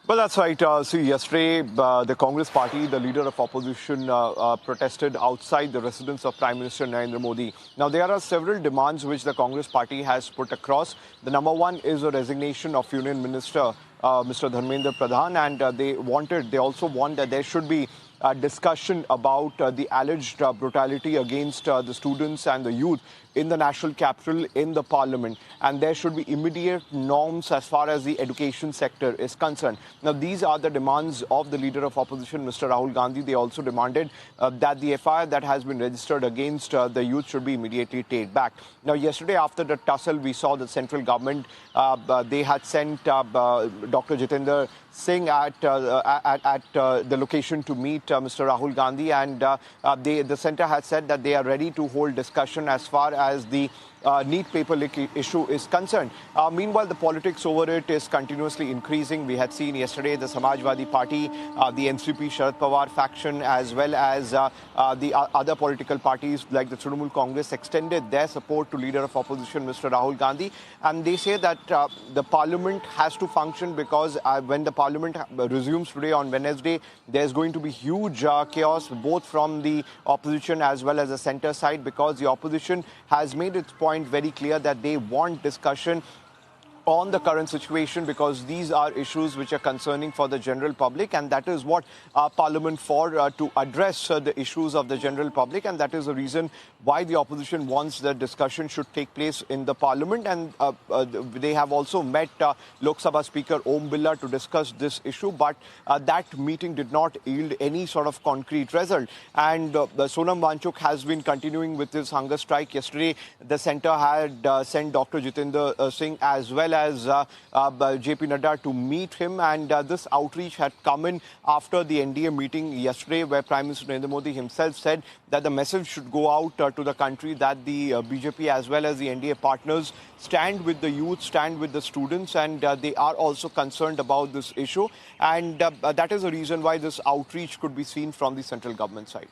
Well, that's right. See, yesterday, the Congress party, the leader of opposition, protested outside the residence of Prime Minister Narendra Modi. Now, there are several demands which the Congress party has put across. The number one is a resignation of Union Minister Mr. Dharmendra Pradhan, and they also want that there should be discussion about the alleged brutality against the students and the youth in the national capital, in the parliament, and there should be immediate norms as far as the education sector is concerned. Now, these are the demands of the leader of opposition, Mr. Rahul Gandhi. They also demanded that the FIR that has been registered against the youth should be immediately taken back. Now, yesterday after the tussle, we saw the central government, they had sent Dr. Jitendra Singh at the location to meet Mr. Rahul Gandhi, and the centre has said that they are ready to hold discussion as far as the NEET paper leak issue is concerned. Meanwhile, the politics over it is continuously increasing. We had seen yesterday the Samajwadi Party, the NCP Sharad Pawar faction, as well as the other political parties like the Trinamool Congress extended their support to leader of opposition, Mr. Rahul Gandhi. And they say that the parliament has to function because when the parliament resumes today on Wednesday, there's going to be huge chaos both from the opposition as well as the centre side, because the opposition has made its point very clear that they want discussion on the current situation, because these are issues which are concerning for the general public, and that is what Parliament for, to address the issues of the general public, and that is the reason why the opposition wants that discussion should take place in the Parliament. And they have also met Lok Sabha Speaker Om Birla to discuss this issue, but that meeting did not yield any sort of concrete result. And Sonam Wangchuk has been continuing with his hunger strike. Yesterday, the centre had sent Dr. Jitendra Singh as well as JP Nadda to meet him, and this outreach had come in after the NDA meeting yesterday, where Prime Minister Narendra Modi himself said that the message should go out to the country that the BJP as well as the NDA partners stand with the youth, stand with the students, and they are also concerned about this issue, and that is the reason why this outreach could be seen from the central government side.